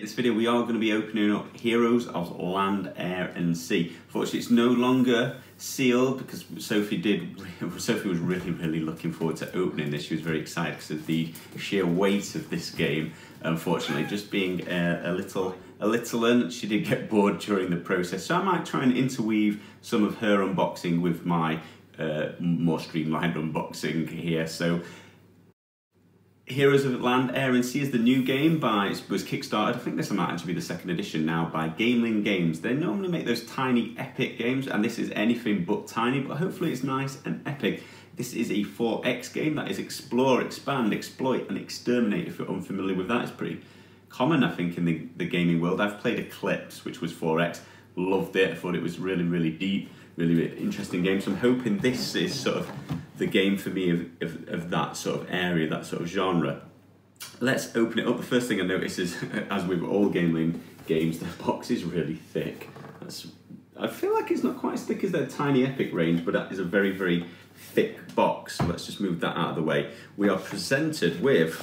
In this video we are going to be opening up Heroes of Land, Air and Sea. Unfortunately it's no longer sealed because Sophie was really looking forward to opening this. She was very excited because of the sheer weight of this game. Unfortunately, just being a little one, she did get bored during the process. So I might try and interweave some of her unboxing with my more streamlined unboxing here. So Heroes of Land, Air and Sea is the new game was kickstarted. I think this might actually be the second edition now by Gameling Games. They normally make those tiny epic games and this is anything but tiny, but hopefully it's nice and epic. This is a 4X game, that is explore, expand, exploit and exterminate. If you're unfamiliar with that, it's pretty common I think in the gaming world. I've played Eclipse, which was 4X, loved it, I thought it was really deep, really interesting game. So I'm hoping this is sort of the game for me of that sort of area, that sort of genre. Let's open it up. The first thing I notice is, as with all Gameling games, the box is really thick. I feel like it's not quite as thick as their tiny epic range, but that is a very thick box. So let's just move that out of the way. We are presented with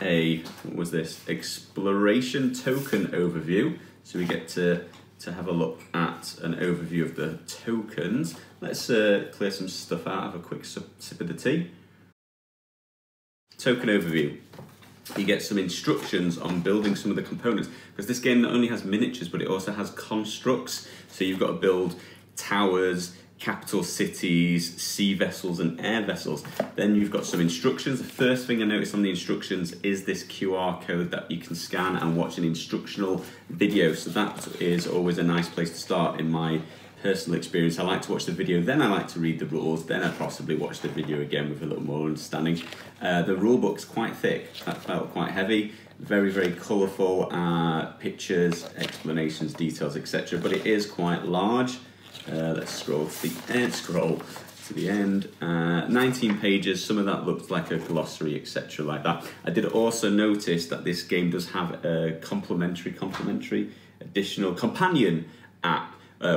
a, what was this? Exploration token overview. So we get to have a look at an overview of the tokens. Let's clear some stuff out, have a quick sip of the tea. Token overview. You get some instructions on building some of the components, because this game not only has miniatures, but it also has constructs. So you've got to build towers, capital cities, sea vessels and air vessels. Then you've got some instructions. The first thing I noticed on the instructions is this QR code that you can scan and watch an instructional video. So that is always a nice place to start in my personal experience. I like to watch the video, then I like to read the rules, then I possibly watch the video again with a little more understanding. The rulebook's quite thick, that felt quite heavy, very colourful, pictures, explanations, details, etc. But it is quite large. Let's scroll to the end. 19 pages, some of that looks like a glossary, etc. like that. I did also notice that this game does have a complimentary additional companion app,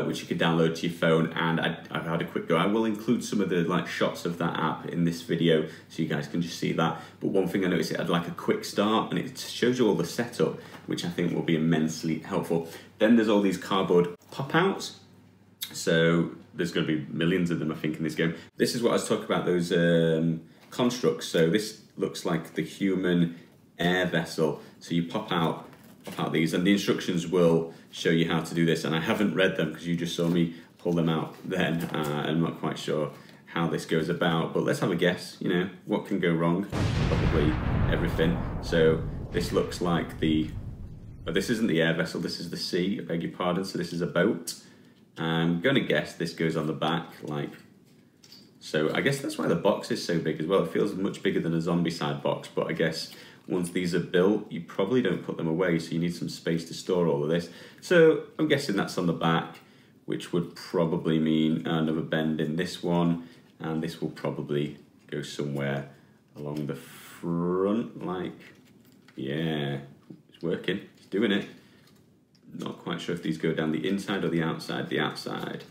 which you can download to your phone, and I've had a quick go. I will include some of the shots of that app in this video so you guys can just see that. But one thing I noticed, it had like a quick start and it shows you all the setup, which I think will be immensely helpful. Then there's all these cardboard pop-outs. So there's going to be millions of them, I think, in this game. This is what I was talking about, those constructs. So this looks like the human air vessel. So you pop out these, and the instructions will show you how to do this. And I haven't read them because you just saw me pull them out then. I'm not quite sure how this goes about, but let's have a guess. You know, what can go wrong? Probably everything. So this looks like this isn't the air vessel, this is the sea, I beg your pardon. So this is a boat. I'm going to guess this goes on the back, like so. I guess that's why the box is so big as well. It feels much bigger than a Zombicide box, but I guess once these are built, you probably don't put them away, so you need some space to store all of this. So I'm guessing that's on the back, which would probably mean another bend in this one, and this will probably go somewhere along the front, like, yeah, it's working, it's doing it. Not quite sure if these go down the inside or the outside. The outside.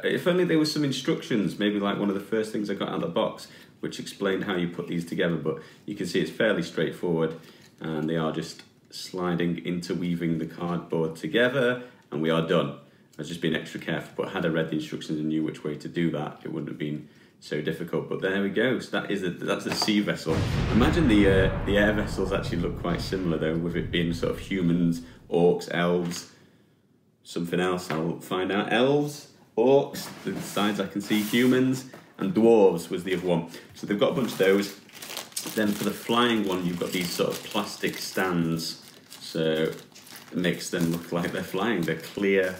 If only there was some instructions, maybe like one of the first things I got out of the box, which explained how you put these together, but you can see it's fairly straightforward, and they are just sliding, interweaving the cardboard together, and we are done. I was just being extra careful, but had I read the instructions and knew which way to do that, it wouldn't have been so difficult. But there we go. So that's a sea vessel. Imagine the air vessels actually look quite similar though, with it being sort of humans, orcs, elves, something else I'll find out. Elves, orcs, the sides I can see, humans, and dwarves was the other one. So they've got a bunch of those. Then for the flying one, you've got these sort of plastic stands. So it makes them look like they're flying. They're clear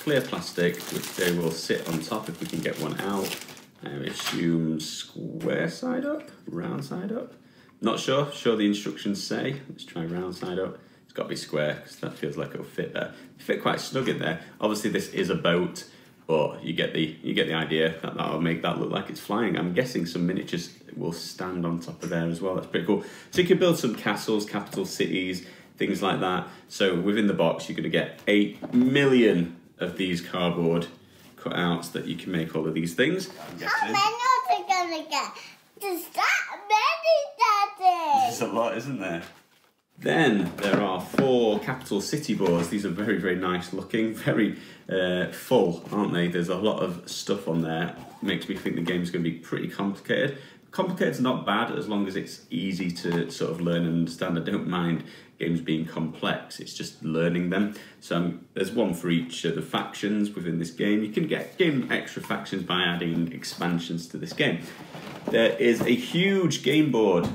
plastic, which they will sit on top if we can get one out. I assume square side up, round side up. Not sure the instructions say. Let's try round side up. It's got to be square because that feels like it'll fit there. Fit quite snug in there. Obviously this is a boat, but you get the idea that that'll make that look like it's flying. I'm guessing some miniatures will stand on top of there as well. That's pretty cool. So you can build some castles, capital cities, things like that. So within the box you're going to get 8 million of these cardboard cutouts that you can make all of these things. How many are you going to get? There's that many, Daddy! There's a lot, isn't there? Then there are 4 capital city boards. These are very, very nice looking, very full, aren't they? There's a lot of stuff on there. Makes me think the game's going to be pretty complicated. Complicated's not bad as long as it's easy to sort of learn and understand. I don't mind games being complex, it's just learning them. So there's one for each of the factions within this game. You can get extra factions by adding expansions to this game. There is a huge game board.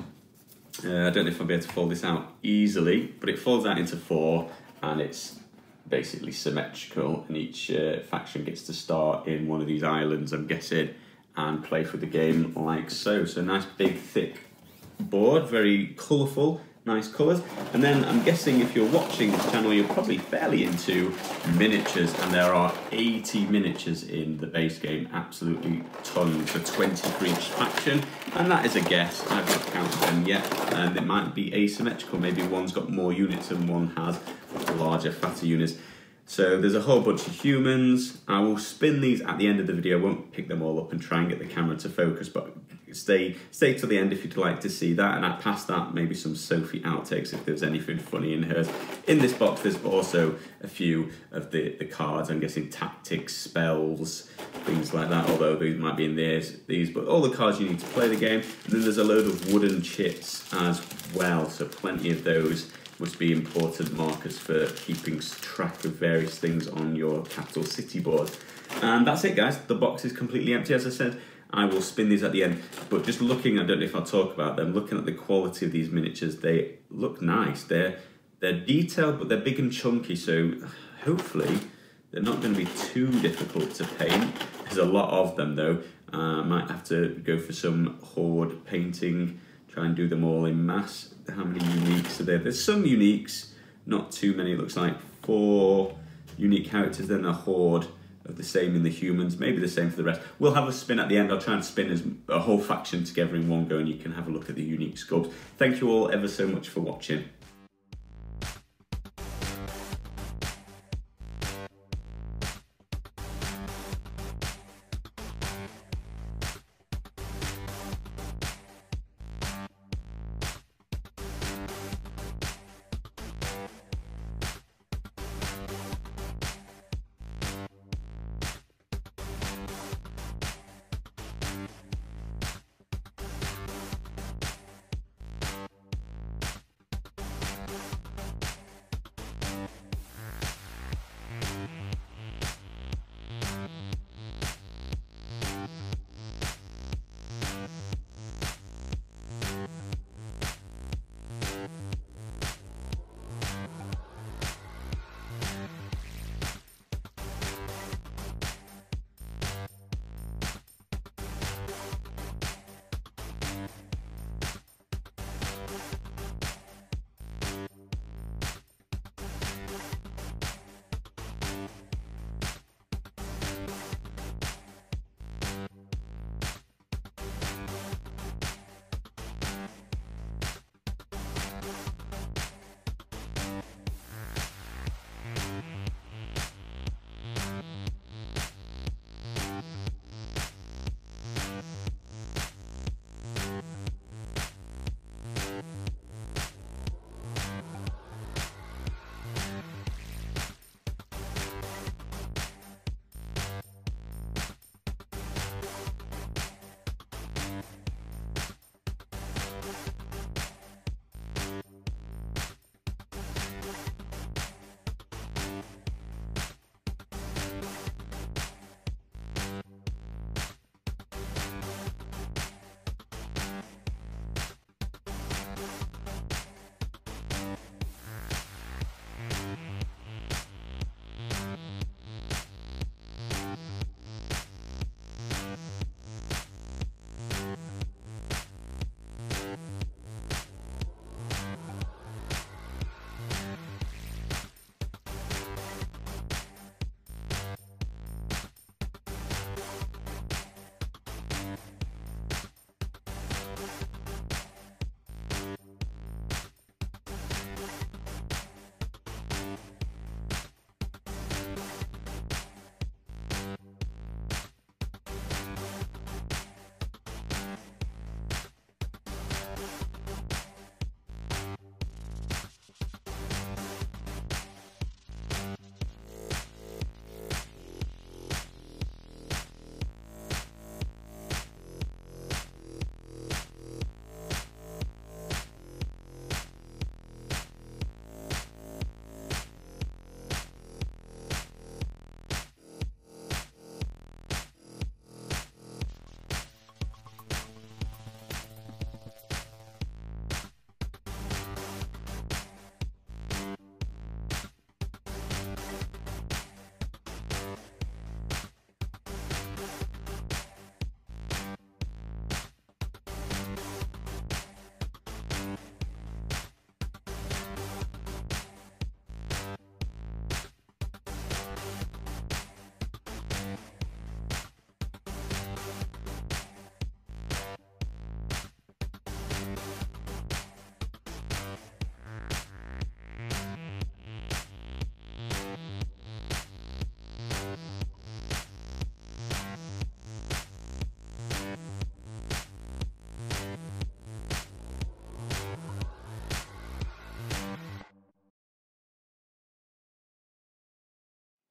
I don't know if I'll be able to fold this out easily, but it folds out into 4 and it's basically symmetrical, and each faction gets to start in one of these islands, I'm guessing, and play through the game like so. So nice big thick board, very colourful, nice colours. And then I'm guessing if you're watching this channel, you're probably fairly into miniatures, and there are 80 miniatures in the base game, absolutely tons, so 20 for each faction. And that is a guess, I've not counted them yet, and it might be asymmetrical, maybe one's got more units and one has larger, fatter units. So there's a whole bunch of humans. I will spin these at the end of the video. I won't pick them all up and try and get the camera to focus, but stay to the end if you'd like to see that. And past that, maybe some Sophie outtakes if there's anything funny in hers. In this box, there's also a few of the cards. I'm guessing tactics, spells, things like that, although these might be in these, but all the cards you need to play the game. And then there's a load of wooden chips as well, so plenty of those. Must be important markers for keeping track of various things on your capital city board. And that's it, guys. The box is completely empty, as I said. I will spin these at the end. But just looking, I don't know if I'll talk about them, looking at the quality of these miniatures, they look nice. They're detailed, but they're big and chunky, so hopefully they're not going to be too difficult to paint. There's a lot of them, though. I might have to go for some horde painting, try and do them all in mass. How many uniques are there? There's some uniques, not too many. It looks like 4 unique characters, then a horde of the same in the humans, maybe the same for the rest. We'll have a spin at the end. I'll try and spin a whole faction together in one go, and you can have a look at the unique sculpts. Thank you all ever so much for watching.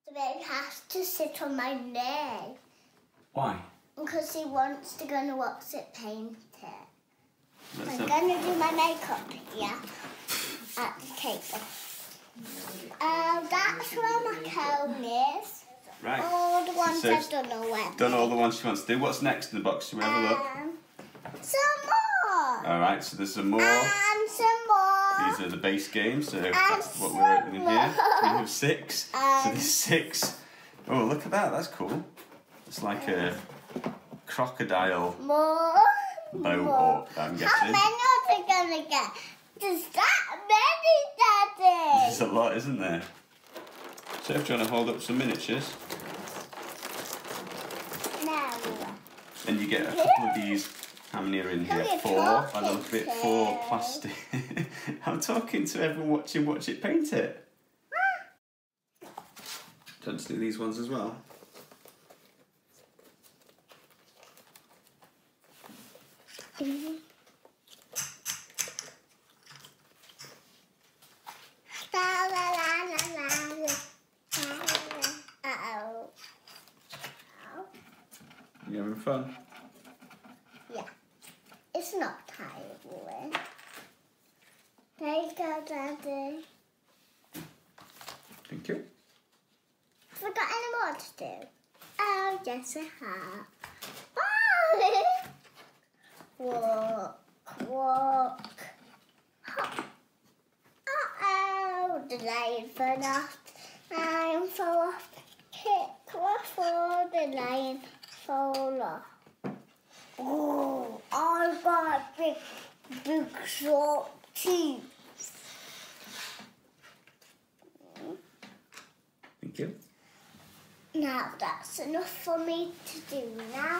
The baby has to sit on my knee. Why? Because he wants to go and watch it paint it. Let's I'm going to do my makeup here at the table. That's where my comb is. Right. All the ones So I've done already. Done all the ones she wants to do. What's next in the box? Should we have a look? Some more. All right, so there's some more. And some more. These are the base games, so that's what we're opening here. We have 6. So there's 6. Oh, look at that. That's cool. It's like a crocodile More. boat, I'm guessing. How many are they going to get? There's that many, Daddy. There's a lot, isn't there? So if you want to hold up some miniatures, No. and you get a couple of these. How many are in here? 4. By the look of it, 4 plastic. I'm talking to everyone watching Watch It Paint It. Do you want to do these ones as well? La la la la la la. Uh-oh. You having fun? Yeah. It's not tiring. There you go, Daddy. Thank you. Have I got any more to do? Oh, yes, I have. Oh. Walk, walk. Hop. Uh-oh, the lion fell off. Lion fell off. Kick off, the lion fell off. Oh, I got big short teeth. Thank you. Now that's enough for me to do now.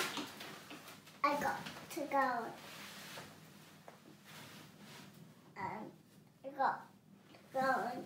I got to go. I got to go and